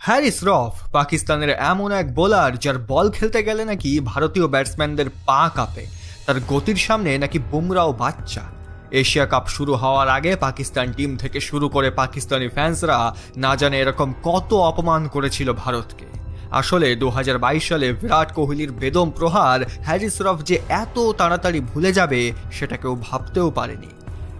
Harris Rauf পাকিস্তানের এমন এক বোলার যার বল খেলতে গেলে নাকি ভারতীয় ব্যাটসম্যানদের পা কাঁপে। তার গতির সামনে নাকি বুমরাও বাচ্চা। এশিয়া কাপ শুরু হওয়ার আগে পাকিস্তান টিম থেকে শুরু করে পাকিস্তানি ফ্যান্সরা না জানে এরকম কত অপমান করেছিল ভারতকে। আসলে 2022 সালে বিরাট কোহলির বেদম প্রহার হ্যারিস রফ যে এত তাড়াতাড়ি ভুলে যাবে সেটা কেউ ভাবতেও পারেনি।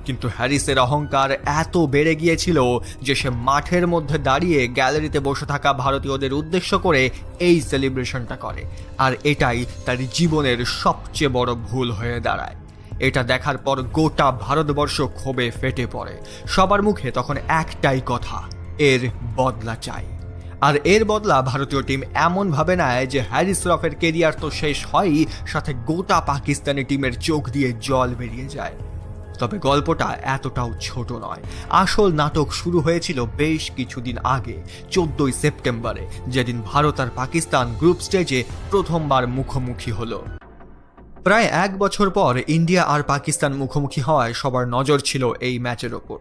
কিন্তু হ্যারিসের অহংকার এত বেড়ে গিয়েছিল যে সে মাঠের মধ্যে দাঁড়িয়ে গ্যালারিতে বসে থাকা ভারতীয়দের উদ্দেশ্য করে এই সেলিব্রেশনটা করে, আর এটাই তার জীবনের সবচেয়ে বড় ভুল হয়ে দাঁড়ায়। এটা দেখার পর গোটা ভারতবর্ষ ক্ষোভে ফেটে পড়ে। সবার মুখে তখন একটাই কথা, এর বদলা চাই। আর এর বদলা ভারতীয় টিম এমনভাবে নেয় যে হ্যারিস রফের কেরিয়ার তো শেষ হয়ই, সাথে গোটা পাকিস্তানি টিমের চোখ দিয়ে জল বেরিয়ে যায়। তবে গল্পটা এতটাও ছোট নয়। আসল নাটক শুরু হয়েছিল বেশ কিছুদিন আগে, 14ই সেপ্টেম্বরে, যেদিন ভারত আর পাকিস্তান গ্রুপ স্টেজে প্রথমবার মুখোমুখি হলো। প্রায় এক বছর পর ইন্ডিয়া আর পাকিস্তান মুখোমুখি হওয়ায় সবার নজর ছিল এই ম্যাচের ওপর।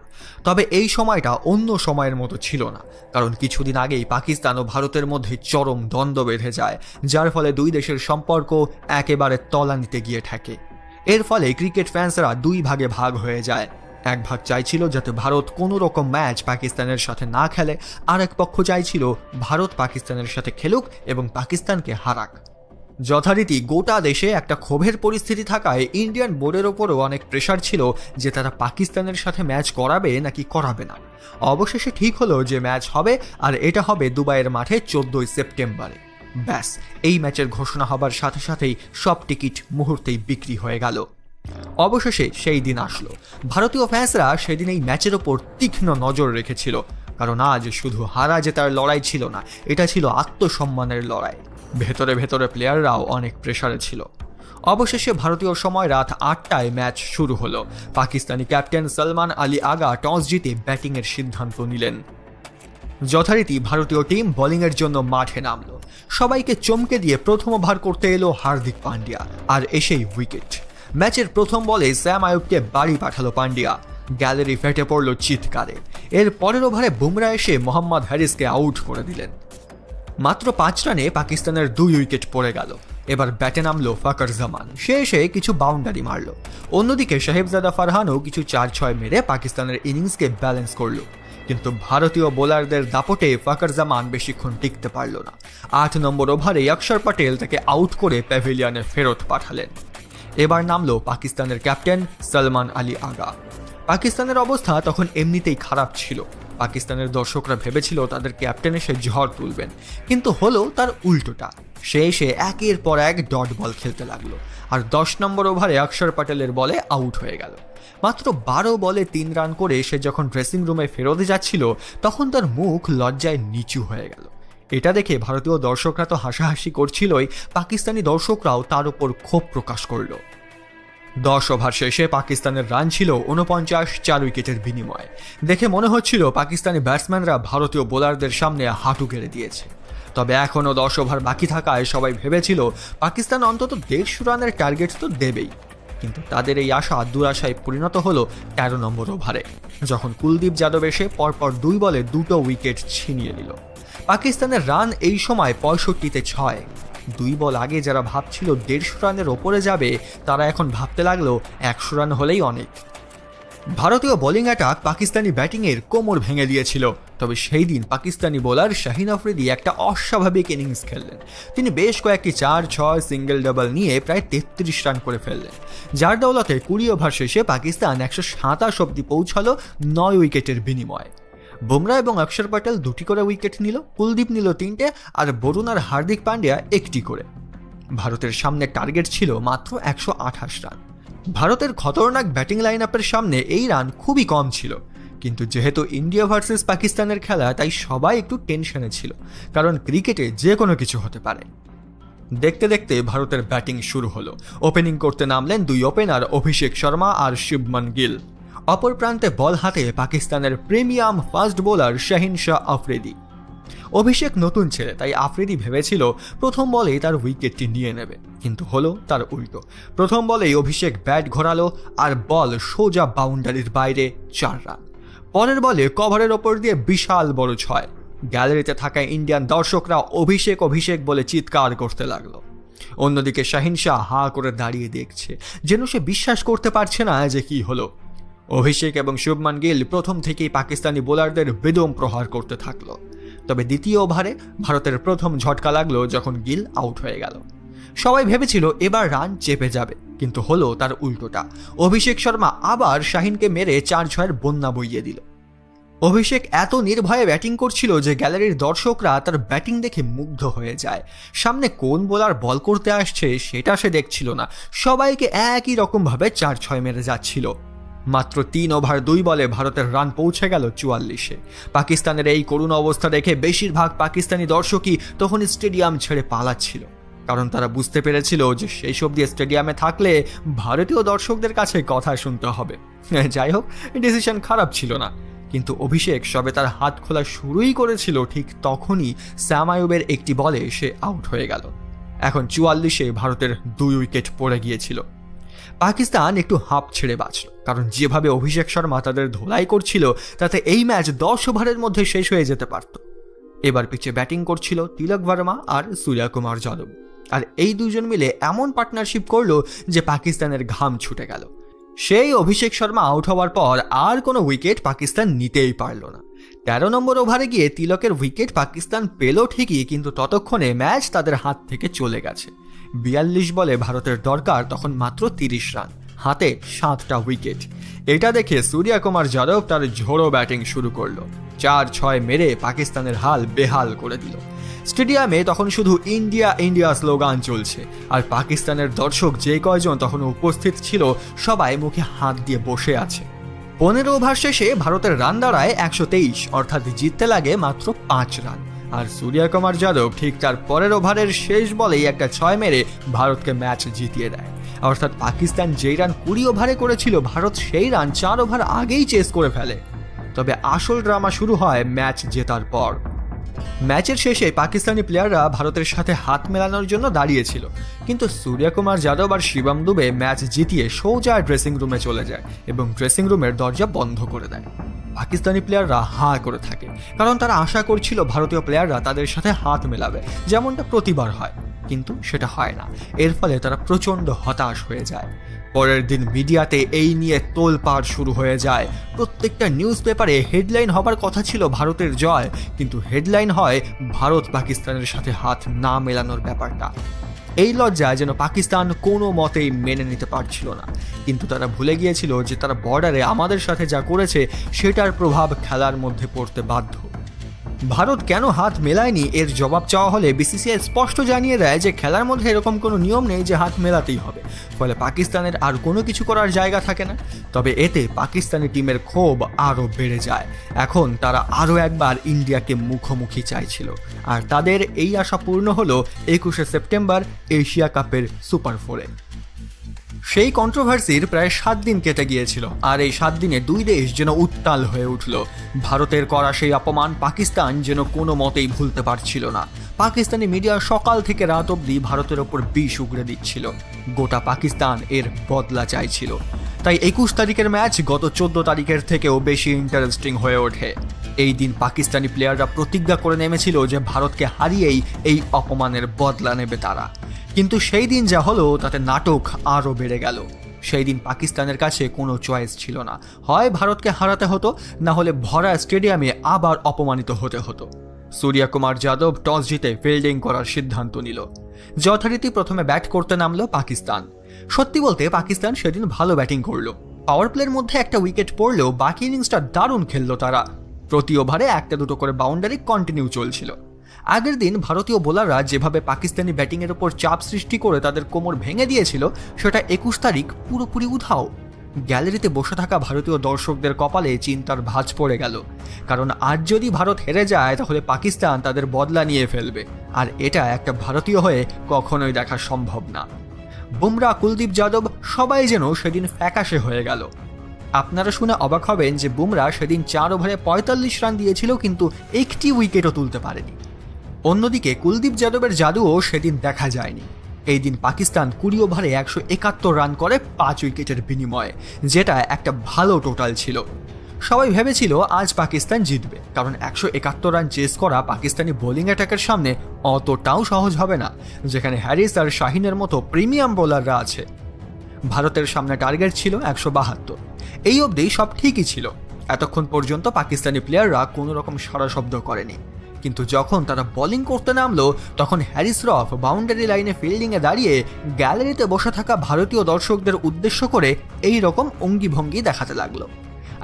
তবে এই সময়টা অন্য সময়ের মতো ছিল না, কারণ কিছুদিন আগেই পাকিস্তান ও ভারতের মধ্যে চরম দ্বন্দ্ব বেঁধে যায়, যার ফলে দুই দেশের সম্পর্ক একেবারে তলানিতে গিয়ে ঠেকে। এর ফলে ক্রিকেট ফ্যান্সরা দুই ভাগে ভাগ হয়ে যায়। এক ভাগ চাইছিল যাতে ভারত কোনো রকম ম্যাচ পাকিস্তানের সাথে না খেলে, আর এক পক্ষ চাইছিল ভারত পাকিস্তানের সাথে খেলুক এবং পাকিস্তানকে হারাক। যথারীতি গোটা দেশে একটা ক্ষোভের পরিস্থিতি থাকায় ইন্ডিয়ান বোর্ডের ওপরও অনেক প্রেশার ছিল যে তারা পাকিস্তানের সাথে ম্যাচ করাবে নাকি করাবে না। অবশেষে ঠিক হলো যে ম্যাচ হবে, আর এটা হবে দুবাইয়ের মাঠে 14ই সেপ্টেম্বরে। ব্যাস, এই ম্যাচের ঘোষণা হবার সাথে সাথেই সব টিকিট মুহূর্তেই বিক্রি হয়ে গেল। অবশেষে সেই দিন আসলো। ভারতীয় ফ্যান্সরা সেদিন এই ম্যাচের ওপর তীক্ষ্ণ নজর রেখেছিল, কারণ আজ শুধু হারা জেতার লড়াই ছিল না, এটা ছিল আত্মসম্মানের লড়াই। ভেতরে ভেতরে প্লেয়াররাও অনেক প্রেসারে ছিল। অবশেষে ভারতীয় সময় রাত 8টায় ম্যাচ শুরু হলো। পাকিস্তানি ক্যাপ্টেন সলমান আলী আগা টস জিতে ব্যাটিংয়ের সিদ্ধান্ত নিলেন। যথারীতি ভারতীয় টিম বোলিংয়ের জন্য মাঠে নামলো। সবাইকে চমকে দিয়ে প্রথম ওভার করতে এলো হার্দিক পান্ডিয়া, আর এসেই উইকেট। ম্যাচের প্রথম বলে স্যাম আয়ুবকে বাড়ি পাঠালো পান্ডিয়া। গ্যালারি ফেটে পড়ল চিৎকারে। এর পরের ওভারে বুমরা এসে মোহাম্মদ হ্যারিসকে আউট করে দিলেন। মাত্র 5 রানে পাকিস্তানের 2 উইকেট পড়ে গেল। এবার ব্যাটে নামলো ফাকর জামান, সে এসে কিছু বাউন্ডারি মারল। অন্যদিকে সাহেবজাদা ফারহানও কিছু 4-6 মেরে পাকিস্তানের ইনিংসকে ব্যালেন্স করল। কিন্তু ভারতীয় বোলারদের দাপটে ফাকর জামান বেশিক্ষণ টিকতে পারল না। 8 নম্বর ওভারে অক্ষর পটেল তাকে আউট করে প্যাভিলিয়নে ফেরত পাঠালেন। এবার নামলো পাকিস্তানের ক্যাপ্টেন সলমান আলী আগা। পাকিস্তানের অবস্থা তখন এমনিতেই খারাপ ছিল। পাকিস্তানের দর্শকরা ভেবেছিল তাদের ক্যাপ্টেন এসে ঝড় তুলবেন, কিন্তু হলো তার উল্টোটা। সে এসে একের পর এক ডট বল খেলতে লাগলো, আর 10 নম্বর ওভারে অক্ষর পটেলের বলে আউট হয়ে গেল। মাত্র 12 বলে 3 রান করে সে যখন ড্রেসিং রুমে ফেরতে যাচ্ছিল, তখন তার মুখ লজ্জায় নিচু হয়ে গেল। এটা দেখে ভারতীয় দর্শকরা তো হাসাহাসি করছিলই, পাকিস্তানি দর্শকরাও তার উপর ক্ষোভ প্রকাশ করল। 10 ওভার শেষে পাকিস্তানের রান ছিল 49, 4 উইকেটের বিনিময়ে। দেখে মনে হচ্ছিল পাকিস্তানি ব্যাটসম্যানরা ভারতীয় বোলারদের সামনে হাঁটু গেড়ে দিয়েছে। তবে এখনও 10 ওভার বাকি থাকায় সবাই ভেবেছিল পাকিস্তান অন্তত 150 রানের টার্গেট তো দেবেই। কিন্তু তাদের এই আশা দুরাশায় পরিণত হলো 13 নম্বর ওভারে, যখন কুলদীপ যাদব এসে পরপর 2 বলে 2টো উইকেট ছিনিয়ে নিল। পাকিস্তানের রান এই সময় 65-তে 6। 2 বল আগে যারা ভাবছিল 150 রানের ওপরে যাবে, তারা এখন ভাবতে লাগলো 100 রান হলেই অনেক। ভারতীয় বোলিং অ্যাটাক পাকিস্তানি ব্যাটিংয়ের কোমর ভেঙে দিয়েছিল। তবে সেই দিন পাকিস্তানি বোলার শাহিন আফ্রিদি একটা অস্বাভাবিক ইনিংস খেললেন। তিনি বেশ কয়েকটি 4-6 সিঙ্গেল ডাবল নিয়ে প্রায় 33 রান করে ফেললেন, যার দৌলতে 20 ওভার শেষে পাকিস্তান 127 অব্দি পৌঁছালো 9 উইকেটের বিনিময়ে। বুমরা এবং অক্ষর পটেল 2টি করে উইকেট নিল, কুলদীপ নিল 3টে, আর বরুণ আর হার্দিক পান্ডিয়া 1টি করে। ভারতের সামনে টার্গেট ছিল মাত্র 128 রান। ভারতের খতরনাক ব্যাটিং লাইন আপের সামনে এই রান খুবই কম ছিল। কিন্তু যেহেতু ইন্ডিয়া ভার্সেস পাকিস্তানের খেলা, তাই সবাই একটু টেনশনে ছিল, কারণ ক্রিকেটে যে কোনো কিছু হতে পারে। দেখতে দেখতে ভারতের ব্যাটিং শুরু হলো। ওপেনিং করতে নামলেন 2 ওপেনার অভিষেক শর্মা আর শুভমান গিল। অপর প্রান্তে বল হাতে পাকিস্তানের premium fast bowler Shaheen Shah Afridi. Abhishek নতুন ছেলে, তাই আফ্রিদি ভেবেছিল প্রথম বলেই তার উইকেটটি নিয়ে নেবে, কিন্তু হলো তার উল্টো। প্রথম বলেই অভিষেক ব্যাট ঘোরালো আর বল সোজা বাউন্ডারির বাইরে 4 রান। পরের বলে কভারের ওপর দিয়ে বিশাল বড় 6। গ্যালারিতে থাকা ইন্ডিয়ান দর্শকরা অভিষেক অভিষেক বলে চিৎকার করতে লাগলো। অন্যদিকে শাহিন শাহ হাঁ করে দাঁড়িয়ে দেখছে, যেন সে বিশ্বাস করতে পারছে না যে কি হলো। অভিষেক এবং শুভমান গিল প্রথম থেকেই পাকিস্তানি বোলারদের বেদম প্রহার করতে থাকলো। তবে দ্বিতীয় ওভারে ভারতের প্রথম ঝটকা লাগলো যখন গিল আউট হয়ে গেল। সবাই ভেবেছিল এবার রান চেপে যাবে, কিন্তু হলো তার উল্টোটা। অভিষেক শর্মা আবার শাহিনকে মেরে 4-6-এর বন্যা বইয়ে দিল। অভিষেক এত নির্ভয়ে ব্যাটিং করছিল যে গ্যালারির দর্শকরা তার ব্যাটিং দেখে মুগ্ধ হয়ে যায়। সামনে কোন বোলার বল করতে আসছে সেটা সে দেখছিল না, সবাইকে একই রকমভাবে 4-6 মেরে যাচ্ছিল। মাত্র 3 ওভার 2 বলে ভারতের রান পৌঁছে গেল 44-এ। পাকিস্তানের এই করুণ অবস্থা দেখে বেশিরভাগ পাকিস্তানি দর্শকই তখন স্টেডিয়াম ছেড়ে পালাচ্ছিল, কারণ তারা বুঝতে পেরেছিল যে সেই সব দিয়ে স্টেডিয়ামে থাকলে ভারতীয় দর্শকদের কাছে কথা শুনতে হবে। যাই হোক, ডিসিশন খারাপ ছিল না, কিন্তু অভিষেক সবে তার হাত খোলা শুরুই করেছিল, ঠিক তখনই স্যাম আইয়ুবের একটি বলে সে আউট হয়ে গেল। এখন 44-এ ভারতের 2 উইকেট পড়ে গিয়েছিল। পাকিস্তান একটু হাঁপ ছেড়ে বাঁচল, কারণ যেভাবে অভিষেক শর্মা তাদের ধোলাই করছিল তাতে এই ম্যাচ 10 ওভারের মধ্যে শেষ হয়ে যেতে পারত। এবার পিচে ব্যাটিং করছিল তিলক ভার্মা আর সূর্যকুমার যাদব, আর এই দুজন মিলে এমন পার্টনারশিপ করলো যে পাকিস্তানের ঘাম ছুটে গেল। সেই অভিষেক শর্মা আউট হওয়ার পর আর কোনো উইকেট পাকিস্তান নিতেই পারল না। 13 নম্বর ওভারে গিয়ে তিলকের উইকেট পাকিস্তান পেল ঠিকই, কিন্তু ততক্ষণে ম্যাচ তাদের হাত থেকে চলে গেছে। 42 বলে ভারতের দরকার তখন মাত্র 30 রান, হাতে 7টা উইকেট। এটা দেখে সূর্যকুমার যাদব তার ঝোড়ো ব্যাটিং শুরু করলো। 4-6 মেরে পাকিস্তানের হাল বেহাল করে দিল। স্টেডিয়ামে তখন শুধু ইন্ডিয়া ইন্ডিয়া স্লোগান চলছে, আর পাকিস্তানের দর্শক যে কয়জন তখন উপস্থিত ছিল সবাই মুখে হাত দিয়ে বসে আছে। 15 ওভার শেষে ভারতের রান দাঁড়ায় 123, অর্থাৎ জিততে লাগে মাত্র 5 রান। আর সূর্যকুমার যাদব ঠিক তার পরের ওভারের শেষ বলেই একটা 6 মেরে ভারতকে ম্যাচ জিতিয়ে দেয়। অর্থাৎ পাকিস্তান যেই রান 20 ওভারে করেছিল, ভারত সেই রান 4 ওভার আগেই চেস করে ফেলে। তবে আসল ড্রামা শুরু হয় ম্যাচ জেতার পর। ম্যাচের শেষে পাকিস্তানি প্লেয়াররা ভারতের সাথে হাত মেলানোর জন্য দাঁড়িয়েছিল, কিন্তু সূর্যকুমার যাদব আর শিবম দুবে ম্যাচ জিতিয়ে সোজা ড্রেসিং রুমে চলে যায় এবং ড্রেসিং রুমের দরজা বন্ধ করে দেয়। পাকিস্তানি প্লেয়াররা হাঁ করে থাকে, কারণ তারা আশা করছিল ভারতীয় প্লেয়াররা তাদের সাথে হাত মেলাবে, যেমনটা প্রতিবার হয়, কিন্তু সেটা হয় না। এর ফলে তারা প্রচণ্ড হতাশ হয়ে যায়। পরের দিন মিডিয়াতে এই নিয়ে তোলপাড় শুরু হয়ে যায়। প্রত্যেকটা নিউজ পেপারে হেডলাইন হবার কথা ছিল ভারতের জয়, কিন্তু হেডলাইন হয় ভারত পাকিস্তানের সাথে হাত না মেলানোর ব্যাপারটা। এই লজ্জা যেন পাকিস্তান কোনো মতেই মেনে নিতে পারছিল না, কিন্তু তারা ভুলে গিয়েছিল যে তারা বর্ডারে আমাদের সাথে যা করেছে সেটার প্রভাব খেলার মধ্যে পড়তে বাধ্য। ভারত কেন হাত মেলায়নি এর জবাব চাওয়া হলে বিসিসিআই স্পষ্ট জানিয়ে দেয় যে খেলার মধ্যে এরকম কোনো নিয়ম নেই যে হাত মেলাতেই হবে, ফলে পাকিস্তানের আর কোনো কিছু করার জায়গা থাকে না। তবে এতে পাকিস্তানি টিমের ক্ষোভ আরও বেড়ে যায়। এখন তারা আরও একবার ইন্ডিয়াকে মুখোমুখি চাইছিল, আর তাদের এই আশা পূর্ণ হলো 21শে সেপ্টেম্বর এশিয়া কাপের সুপার 4-এ। সেই কন্ট্রোভার্সির প্রায় 7 দিন কেটে গিয়েছিল, আর এই 7 দিনে 2 দেশ যেন উত্তাল হয়ে উঠল। ভারতের করা সেই অপমান পাকিস্তান যেন কোনো মতেই ভুলতে পারছিল না। পাকিস্তানি মিডিয়া সকাল থেকে রাত অবধি ভারতের ওপর বিষ উগড়ে দিচ্ছিল। গোটা পাকিস্তান এর বদলা চাইছিল। তাই 21 তারিখের ম্যাচ গত 14 তারিখের থেকেও বেশি ইন্টারেস্টিং হয়ে ওঠে। এই দিন পাকিস্তানি প্লেয়াররা প্রতিজ্ঞা করে নেমেছিল যে ভারতকে হারিয়েই এই অপমানের বদলা নেবে তারা। কিন্তু সেই দিন যা হলো তাতে নাটক আরও বেড়ে গেল। সেই দিন পাকিস্তানের কাছে কোনো চয়েস ছিল না, হয় ভারতকে হারাতে হতো, না হলে ভরা স্টেডিয়ামে আবার অপমানিত হতে হতো। সূর্যকুমার যাদব টস জিতে ফিল্ডিং করার সিদ্ধান্ত নিল। যথারীতি প্রথমে ব্যাট করতে নামলো পাকিস্তান। সত্যি বলতে পাকিস্তান সেদিন ভালো ব্যাটিং করলো। পাওয়ার প্লের মধ্যে একটা উইকেট পড়লেও বাকি ইনিংসটা দারুণ খেললো তারা। প্রতি ওভারে 1-2 করে বাউন্ডারি কন্টিনিউ চলছিল। আগের দিন ভারতীয় বোলাররা যেভাবে পাকিস্তানি ব্যাটিংয়ের ওপর চাপ সৃষ্টি করে তাদের কোমর ভেঙে দিয়েছিল, সেটা 21 তারিখ পুরোপুরি উধাও। গ্যালারিতে বসে থাকা ভারতীয় দর্শকদের কপালে চিন্তার ভাঁজ পড়ে গেল, কারণ আজ যদি ভারত হেরে যায় তাহলে পাকিস্তান তাদের বদলা নিয়ে ফেলবে, আর এটা একটা ভারতীয় হয়ে কখনোই দেখা সম্ভব না। বুমরা, কুলদীপ যাদব সবাই যেন সেদিন ফ্যাকাশে হয়ে গেল। আপনারা শুনে অবাক হবেন যে বুমরা সেদিন 4 ওভারে 45 রান দিয়েছিল, কিন্তু একটি উইকেটও তুলতে পারেনি। অন্যদিকে কুলদীপ যাদবের জাদুও সেদিন দেখা যায়নি। এই দিন পাকিস্তান 20 ওভারে 171 রান করে 5 উইকেটের বিনিময়ে, যেটা একটা ভালো টোটাল ছিল। সবাই ভেবেছিল আজ পাকিস্তান জিতবে, কারণ 171 রান চেস করা পাকিস্তানি বোলিং অ্যাটাকের সামনে অতটাও সহজ হবে না, যেখানে হ্যারিস আর শাহিনের মতো প্রিমিয়াম বোলাররা আছে। ভারতের সামনে টার্গেট ছিল 172। এই অবধি সব ঠিকই ছিল, এতক্ষণ পর্যন্ত পাকিস্তানি প্লেয়াররা কোনো রকম সাড়া শব্দ করেনি। কিন্তু যখন তারা বোলিং করতে নামলো, তখন হ্যারিস রফ বাউন্ডারি লাইনে ফিল্ডিংয়ে দাঁড়িয়ে গ্যালারিতে বসে থাকা ভারতীয় দর্শকদের উদ্দেশ্য করে এই রকম অঙ্গিভঙ্গি দেখাতে লাগলো।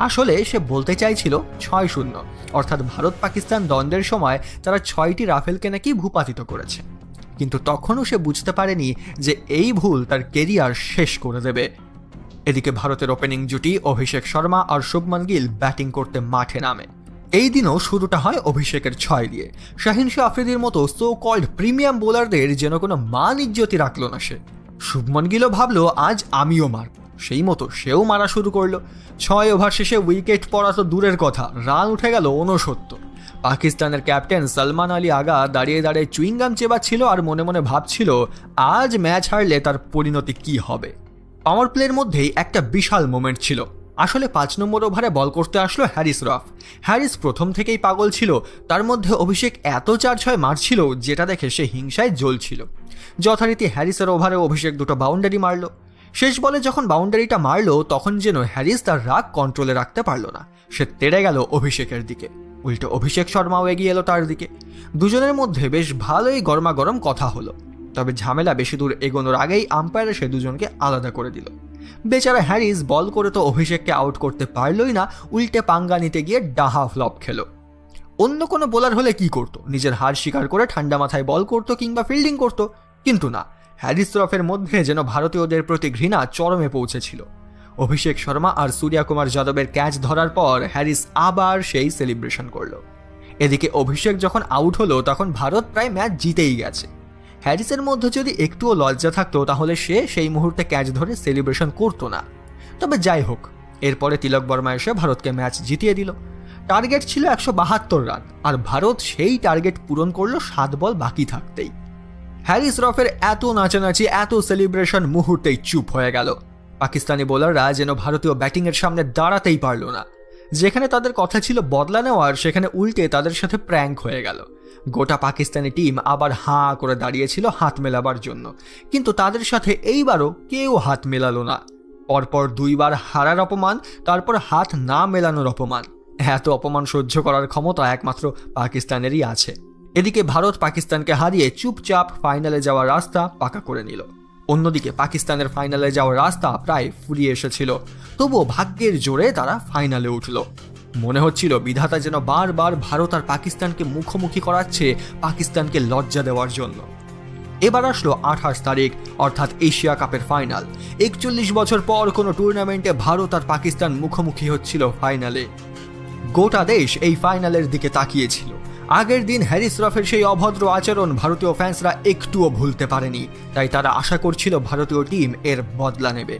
আসলে সে বলতে চাইছিল 6-0, অর্থাৎ ভারত পাকিস্তান দ্বন্দ্বের সময় তারা 6টি রাফেলকে নাকি ভূপাতিত করেছে। কিন্তু তখনও সে বুঝতে পারেনি যে এই ভুল তার কেরিয়ার শেষ করে দেবে। এদিকে ভারতের ওপেনিং জুটি অভিষেক শর্মা আর শুভমান গিল ব্যাটিং করতে মাঠে নামে। এই দিনও শুরুটা হয় অভিষেকের 6 দিয়ে। শাহিন শাহ আফ্রিদির মতো সো কল্ড প্রিমিয়াম বোলারদের যেন কোনো মান ইজ্জতি রাখলো না সে। শুভমান গিলও ভাবলো আজ আমিও মারব, সেই মতো সেও মারা শুরু করলো। 6 ওভার শেষে উইকেট পড়া তো দূরের কথা, রান উঠে গেল 69। পাকিস্তানের ক্যাপ্টেন সলমান আলী আগা দাঁড়িয়ে দাঁড়িয়ে চুইংগাম চেবাচ্ছিল আর মনে মনে ভাবছিল আজ ম্যাচ হারলে তার পরিণতি কি হবে। পাওয়ার প্লের মধ্যেই একটা বিশাল মোমেন্ট ছিল। আসলে 5 নম্বর ওভারে বল করতে আসলো হ্যারিস রফ। হ্যারিস প্রথম থেকেই পাগল ছিল, তার মধ্যে অভিষেক এত 4-6 মারছিল যেটা দেখে সে হিংসায় জ্বলছিল। যথারীতি হ্যারিসের ওভারে অভিষেক 2টো বাউন্ডারি মারল। শেষ বলে যখন বাউন্ডারিটা মারল, তখন যেন হ্যারিস তার রাগ কন্ট্রোলে রাখতে পারল না, সে তেড়ে গেল অভিষেকের দিকে। উল্টো অভিষেক শর্মাও এগিয়ে এলো তার দিকে। দুজনের মধ্যে বেশ ভালোই গরমাগরম কথা হলো। তবে ঝামেলা বেশি দূর এগোনোর আগেই আম্পায়ার এসে দুজনকে আলাদা করে দিল। বেচারা হ্যারিস বল করে তো অভিষেককে আউট করতে পারলই না, উল্টে পাঙ্গা নিতে গিয়ে ডাহা ফ্লপ খেলো। অন্য কোনো বোলার হলে কি করতো, নিজের হার স্বীকার করে ঠান্ডা মাথায় বল করতো কিংবা ফিল্ডিং করতো, কিন্তু না, হ্যারিস রফের মধ্যে যেন ভারতীয়দের প্রতি ঘৃণা চরমে পৌঁছেছিল। অভিষেক শর্মা আর সূর্যা কুমার যাদবের ক্যাচ ধরার পর হ্যারিস আবার সেই সেলিব্রেশন করলো। এদিকে অভিষেক যখন আউট হলো, তখন ভারত প্রায় ম্যাচ জিতেই গেছে। হ্যারিসের মধ্যে যদি একটুও লজ্জা থাকতো তাহলে সে সেই মুহূর্তে ক্যাচ ধরে সেলিব্রেশন করতো না। তবে যাই হোক, এরপরে তিলক বর্মা এসে ভারতকে ম্যাচ জিতিয়ে দিল। টার্গেট ছিল 172 রান, আর ভারত সেই টার্গেট পূরণ করলো 7 বল বাকি থাকতেই। হ্যারিস রফের এত নাচানাচি, এত সেলিব্রেশন মুহূর্তেই চুপ হয়ে গেল। পাকিস্তানি বোলাররা যেন ভারতীয় ব্যাটিংয়ের সামনে দাঁড়াতেই পারল না। যেখানে তাদের কথা ছিল বদলা নেওয়ার, সেখানে উল্টে তাদের সাথে প্র্যাঙ্ক হয়ে গেল। গোটা পাকিস্তানি টিম আবার হাঁ করে দাঁড়িয়েছিল হাত মেলাবার জন্য, কিন্তু তাদের সাথে এইবারও কেউ হাত মেলালো না। পরপর 2 বার হারার অপমান, তারপর হাত না মেলানোর অপমান। এত অপমান সহ্য করার ক্ষমতা একমাত্র পাকিস্তানেরই আছে। এদিকে ভারত পাকিস্তানকে হারিয়ে চুপচাপ ফাইনালে যাওয়ার রাস্তা পাকা করে নিল। অন্যদিকে পাকিস্তানের ফাইনালে যাওয়ার রাস্তা প্রায় ফুরিয়ে এসেছিল, তবুও ভাগ্যের জোরে তারা ফাইনালে উঠল। মনে হচ্ছিল বিধাতা যেন বারবার ভারত আর পাকিস্তানকে মুখোমুখি করাচ্ছে পাকিস্তানকে লজ্জা দেওয়ার জন্য। এবার আসলো 28 তারিখ, অর্থাৎ এশিয়া কাপের ফাইনাল। 41 বছর পর কোনো টুর্নামেন্টে ভারত আর পাকিস্তান মুখোমুখি হচ্ছিল ফাইনালে। গোটা দেশ এই ফাইনালের দিকে তাকিয়েছিল। আগের দিন হ্যারিস রফের সেই অভদ্র আচরণ ভারতীয় ফ্যান্সরা একটুও ভুলতে পারেনি, তাই তারা আশা করছিল ভারতীয় টিম এর বদলা নেবে।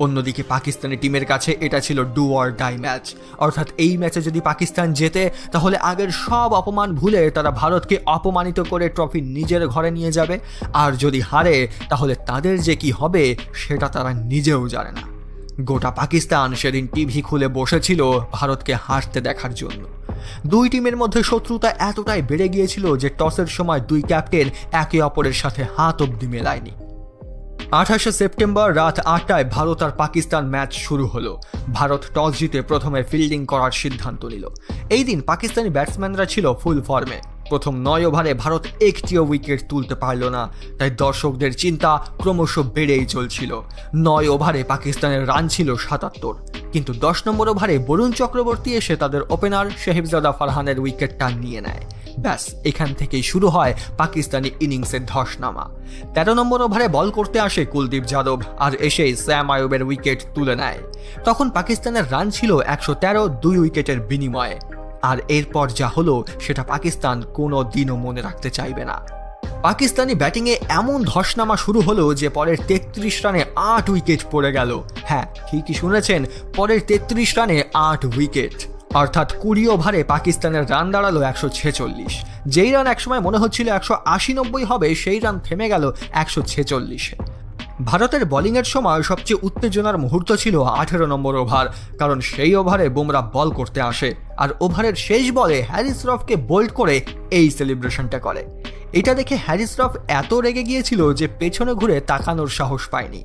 অন্যদিকে পাকিস্তানি টিমের কাছে এটা ছিল ডু অর ডাই ম্যাচ, অর্থাৎ এই ম্যাচে যদি পাকিস্তান জেতে তাহলে আগের সব অপমান ভুলে তারা ভারতকে অপমানিত করে ট্রফি নিজের ঘরে নিয়ে যাবে, আর যদি হারে তাহলে তাদের যে কি হবে সেটা তারা নিজেও জানে না। গোটা পাকিস্তান সেদিন টিভি খুলে বসেছিল ভারতকে হারতে দেখার জন্য। 2 টিমের মধ্যে শত্রুতা এতটাই বেড়ে গিয়েছিল যে টসের সময় 2 ক্যাপ্টেন একে অপরের সাথে হাত অবধি মেলায়নি। 28 সেপ্টেম্বর রাত 8টায় ভারত আর পাকিস্তান ম্যাচ শুরু হলো। ভারত টস জিতে প্রথমে ফিল্ডিং করার সিদ্ধান্ত নিল। এই দিন পাকিস্তানি ব্যাটসম্যানরা ছিল ফুল ফর্মে। প্রথম 9 ওভারে ভারত একটিও উইকেট তুলতে পারল না, তাই দর্শকদের চিন্তা ক্রমশ বেড়েই চলছিল। 9 ওভারে পাকিস্তানের রান ছিল 77, কিন্তু 10 নম্বর ওভারে বরুণ চক্রবর্তী এসে তাদের ওপেনার শেহজাদা ফারহানের উইকেটটা নিয়ে নেয়। ব্যাস, এখান থেকেই শুরু হয় পাকিস্তানি ইনিংসের ধসনামা। 13 নম্বর ওভারে বল করতে আসে কুলদীপ যাদব, আর এসেই স্যাম আয়ুবের উইকেট তুলে নেয়। তখন পাকিস্তানের রান ছিল 113, 2 উইকেটের বিনিময়ে। আর এরপর যা হলো সেটা পাকিস্তান কোনো দিনও মনে রাখতে চাইবে না। পাকিস্তানি ব্যাটিংয়ে এমন ধসনামা শুরু হলো যে পরের 33 রানে 8 উইকেট পড়ে গেল। হ্যাঁ, ঠিকই শুনেছেন, পরের 33 রানে 8 উইকেট, অর্থাৎ 20 ওভারে পাকিস্তানের রান দাঁড়ালো 146। যেই রান একসময় মনে হচ্ছিল 180-90 হবে, সেই রান থেমে গেল 146-এ। ভারতের বোলিংয়ের সময় সবচেয়ে উত্তেজনার মুহূর্ত ছিল 18 নম্বর ওভার, কারণ সেই ওভারে বুমরা বল করতে আসে আর ওভারের শেষ বলে হ্যারিস রফকে বোল্ড করে এই সেলিব্রেশনটা করে। এটা দেখে হ্যারিস রফ এত রেগে গিয়েছিল যে পেছনে ঘুরে তাকানোর সাহস পায়নি।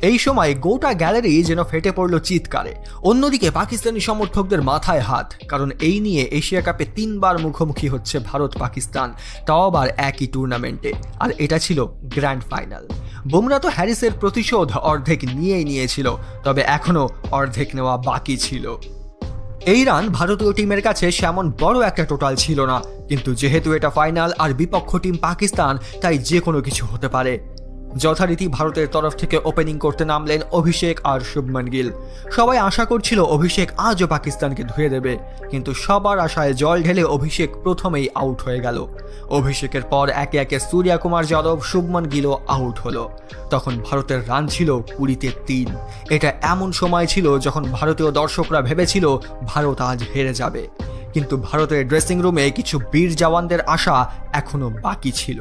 এই সময় গোটা গ্যালারি যেন ফেটে পড়ল চিৎকারে। অন্যদিকে পাকিস্তানি সমর্থকদের মাথায় হাত, কারণ এই নিয়ে এশিয়া কাপে 3 বার মুখোমুখি হচ্ছে ভারত পাকিস্তান, তাও আবার একই টুর্নামেন্টে, আর এটা ছিল গ্র্যান্ড ফাইনাল। বুমরা তো হ্যারিসের প্রতিশোধ অর্ধেক নিয়েই নিয়েছিল, তবে এখনও অর্ধেক নেওয়া বাকি ছিল। এই রান ভারতীয় টিমের কাছে সেমন বড় একটা টোটাল ছিল না, কিন্তু যেহেতু এটা ফাইনাল আর বিপক্ষ টিম পাকিস্তান, তাই যে কোনো কিছু হতে পারে। যথারীতি ভারতের তরফ থেকে ওপেনিং করতে নামলেন অভিষেক আর শুভমান গিল। সবাই আশা করছিল অভিষেক আজও পাকিস্তানকে ধুয়ে দেবে, কিন্তু সবার আশায় জল ঢেলে অভিষেক প্রথমেই আউট হয়ে গেল। অভিষেকের পর একে একে সূর্যা কুমার যাদব, শুভমান গিলও আউট হলো। তখন ভারতের রান ছিল 20-তে 3। এটা এমন সময় ছিল যখন ভারতীয় দর্শকরা ভেবেছিল ভারত আজ হেরে যাবে, কিন্তু ভারতের ড্রেসিং রুমে কিছু বীর জওয়ানদের আশা এখনো বাকি ছিল।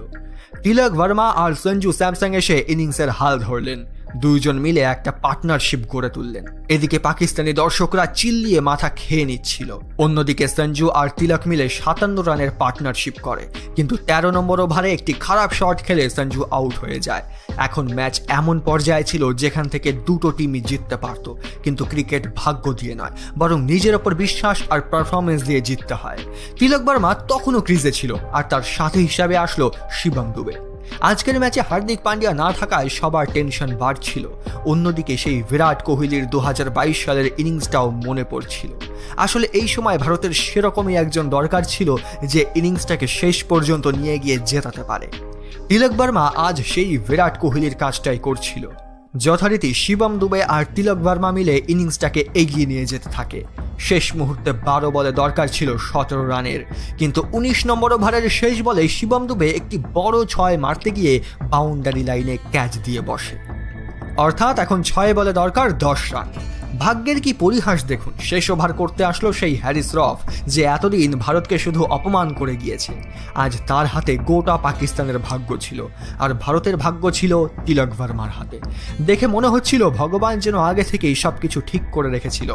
তিলক ভার্মা আর সঞ্জু স্যামসং এসে ইনিংসের হাল ধরলেন। দুইজন মিলে একটা পার্টনারশিপ গড়ে তুললেন। এদিকে পাকিস্তানি দর্শকরা চিল্লিয়ে মাথা খেয়ে নিচ্ছিল। অন্যদিকে সঞ্জু আর তিলক মিলে 57 রানের পার্টনারশিপ করে, কিন্তু 13 নম্বর ওভারে একটি খারাপ শট খেলে সঞ্জু আউট হয়ে যায়। এখন ম্যাচ এমন পর্যায়ে ছিল যেখান থেকে দুটো টিমই জিততে পারত, কিন্তু ক্রিকেট ভাগ্য দিয়ে নয়, বরং নিজের ওপর বিশ্বাস আর পারফরমেন্স দিয়ে জিততে হয়। তিলক ভার্মা তখনও ক্রিজে ছিল, আর তার সাথী হিসাবে আসলো শিবম দুবে। আজকের ম্যাচে হার্দিক পান্ডিয়া না থাকায় সবার টেনশন বাড়ছিল। অন্যদিকে সেই বিরাট কোহলির 2022 সালের ইনিংসটাও মনে পড়ছিল। আসলে এই সময় ভারতের সেরকমই একজন দরকার ছিল যে ইনিংসটাকে শেষ পর্যন্ত নিয়ে গিয়ে জেতাতে পারে। তিলক ভার্মা আজ সেই বিরাট কোহলির কাজটাই করছিল। যথারীতি শিবম দুবে আর তিলক ভার্মা মিলে ইনিংসটাকে এগিয়ে নিয়ে যেতে থাকে। শেষ মুহূর্তে 12 বলে দরকার ছিল 17 রানের, কিন্তু 19 নম্বর ওভারের শেষ বলে শিবম দুবে একটি বড় 6 মারতে গিয়ে বাউন্ডারি লাইনে ক্যাচ দিয়ে বসে। অর্থাৎ এখন 6 বলে দরকার 10 রান। ভাগ্যের কি পরিহাস দেখুন, শেষ ওভার করতে আসলো সেই হ্যারিস রফ, যে এতদিন ভারতকে শুধু অপমান করে গিয়েছে। আজ তার হাতে গোটা পাকিস্তানের ভাগ্য ছিল, আর ভারতের ভাগ্য ছিল তিলক ভার্মার হাতে। দেখে মনে হচ্ছিল ভগবান যেন আগে থেকেই সবকিছু ঠিক করে রেখেছিল।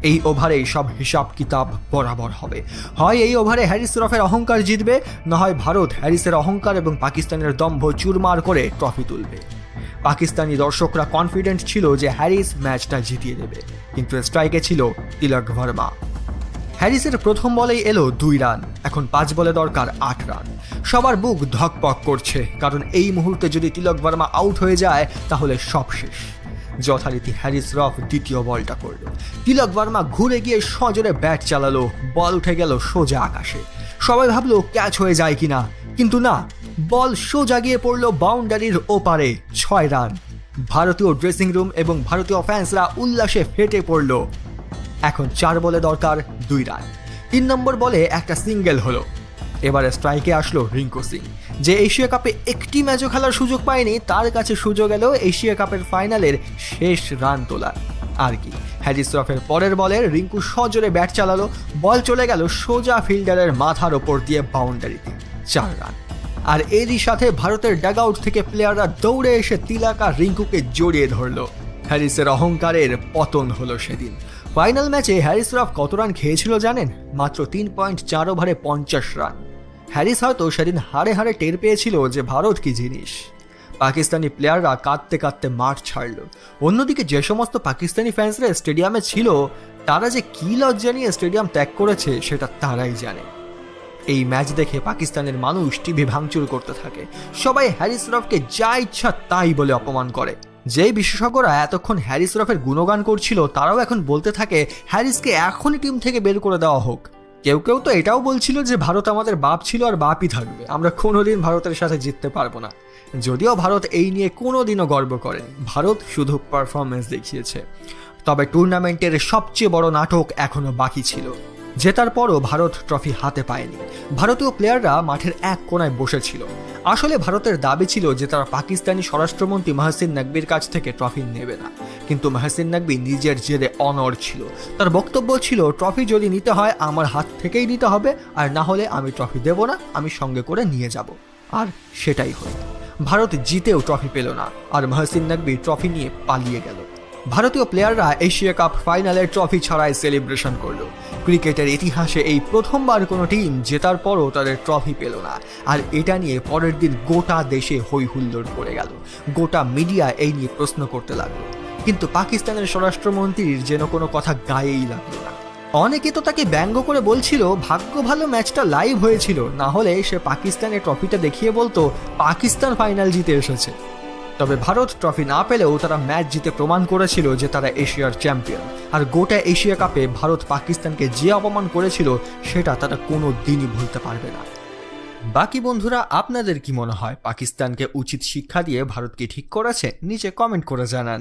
এই ওভারেই সব হিসাব কিতাব বরাবর হবে। হয় এই ওভারে হ্যারিস রফের অহংকার জিতবে, না হয় ভারত হ্যারিসের অহংকার এবং পাকিস্তানের দম্ভ চুরমার করে ট্রফি তুলবে। পাকিস্তানি দর্শকরা কনফিডেন্ট ছিল যে হ্যারিস ম্যাচটা জিতিয়ে দেবে, কিন্তু স্ট্রাইকে ছিল তিলক ভার্মা। হ্যারিসের প্রথম বলেই এলো 2 রান। এখন 5 বলে দরকার 8 রান। সবার বুক ধকপক করছে, কারণ এই মুহূর্তে যদি তিলক ভার্মা আউট হয়ে যায় তাহলে সব শেষ। যথারীতি হ্যারিস রফ দ্বিতীয় বলটা করল। তিলক ভার্মা ঘুরে গিয়ে সজোরে ব্যাট চালালো, বল উঠে গেল সোজা আকাশে। সবাই ভাবলো ক্যাচ হয়ে যায় কিনা, কিন্তু না, বল সোজা গিয়ে পড়ল বাউন্ডারির ওপারে। 6 রান। ভারতীয় ড্রেসিং রুম এবং ভারতীয় ফ্যান্সরা উল্লাসে ফেটে পড়ল। এখন 4 বলে দরকার 2 রান। 3 নম্বর বলে একটা সিঙ্গেল হলো। এবারে স্ট্রাইকে আসলো রিঙ্কু সিং, যে এশিয়া কাপে একটি ম্যাচও খেলার সুযোগ পায়নি। তার কাছে সুযোগ এলো এশিয়া কাপের ফাইনালের শেষ রান তোলার। আর কি, হ্যারিস রফের পরের বলে রিঙ্কু সজোরে ব্যাট চালালো, বল চলে গেল সোজা ফিল্ডারের মাথার ওপর দিয়ে বাউন্ডারিতে। 4 রান। আর এরই সাথে ভারতের ডাগআউট থেকে প্লেয়াররা দৌড়ে এসে তিলক আর রিঙ্কুকে জড়িয়ে ধরলো। হ্যারিসের অহংকারের পতন হলো সেদিন। ফাইনাল ম্যাচে হ্যারিস রফ কত রান খেয়েছিল জানেন? মাত্র 3.4 ওভারে 50 রান। হ্যারিস হয়তো সেদিন হাড়ে হাড়ে টের পেয়েছিল যে ভারত কি জিনিস। পাকিস্তানি প্লেয়াররা কাঁদতে কাঁদতে মাঠ ছাড়ল। অন্যদিকে যে সমস্ত পাকিস্তানি ফ্যান্সরা স্টেডিয়ামে ছিল, তারা যে কি লজ্জা নিয়ে স্টেডিয়াম ত্যাগ করেছে সেটা তারাই জানে। এই ম্যাচ দেখে পাকিস্তানের মানুষ টিভি ভাঙচুর করতে থাকে। সবাই হ্যারিস রফকে যা ইচ্ছা তাই বলে অপমান করে। যেই বিশেষজ্ঞরা এতক্ষণ হ্যারিস রফের গুণগান করছিল, তারাও এখন বলতে থাকে হ্যারিসকে এখনই টিম থেকে বের করে দেওয়া হোক। কেউ কেউ তো এটাও বলছিল যে ভারত আমাদের বাপ ছিল আর বাপই থাকবে, আমরা কোনোদিন ভারতের সাথে জিততে পারবো না। যদিও ভারত এই নিয়ে কোনোদিনও গর্ব করেনি, ভারত শুধু পারফরমেন্স দেখিয়েছে। তবে টুর্নামেন্টের সবচেয়ে বড় নাটক এখনো বাকি ছিল। জেতার পরও ভারত ট্রফি হাতে পায়নি। ভারতীয় প্লেয়াররা মাঠের এক কোনায় বসেছিল। আসলে ভারতের দাবি ছিল যে তারা পাকিস্তানি স্বরাষ্ট্রমন্ত্রী মহসিন নকভির কাছ থেকে ট্রফি নেবে না, কিন্তু মহসিন নকভি নিজের জেদে অনড় ছিল। তার বক্তব্য ছিল ট্রফি যদি নিতে হয় আমার হাত থেকেই নিতে হবে, আর না হলে আমি ট্রফি দেব না, আমি সঙ্গে করে নিয়ে যাব। আর সেটাই হলো। ভারত জিতেও ট্রফি পেল না, আর মহসিন নকভি ট্রফি নিয়ে পালিয়ে গেল। ভারতীয় প্লেয়াররা এশিয়া কাপ ফাইনালের ট্রফি ছাড়াই সেলিব্রেশন করলো। ক্রিকেটের ইতিহাসে এই প্রথমবার কোনো টিম জেতার পরও তাদের ট্রফি পেল না, আর এটা নিয়ে পরের দিন গোটা দেশে হই হুল্লোড় পড়ে গেল। গোটা মিডিয়া এই নিয়ে প্রশ্ন করতে লাগলো, কিন্তু পাকিস্তানের স্বরাষ্ট্রমন্ত্রীর যেন কোনো কথা গায়েই লাগলো না। অনেকে তো তাকে ব্যঙ্গ করে বলছিল ভাগ্য ভালো ম্যাচটা লাইভ হয়েছিল, না হলে সে পাকিস্তানের ট্রফিটা দেখিয়ে বলতো পাকিস্তান ফাইনাল জিতে এসেছে। তবে ভারত ট্রফি না পেলেও তারা ম্যাচ জিতে প্রমাণ করেছিল যে তারা এশিয়ার চ্যাম্পিয়ন, আর গোটা এশিয়া কাপে ভারত পাকিস্তানকে যে অপমান করেছিল সেটা তারা কোনো দিনই ভুলতে পারবে না। বাকি বন্ধুরা, আপনাদের কি মনে হয় পাকিস্তানকে উচিত শিক্ষা দিয়ে ভারত কি ঠিক করেছে? নিচে কমেন্ট করে জানান।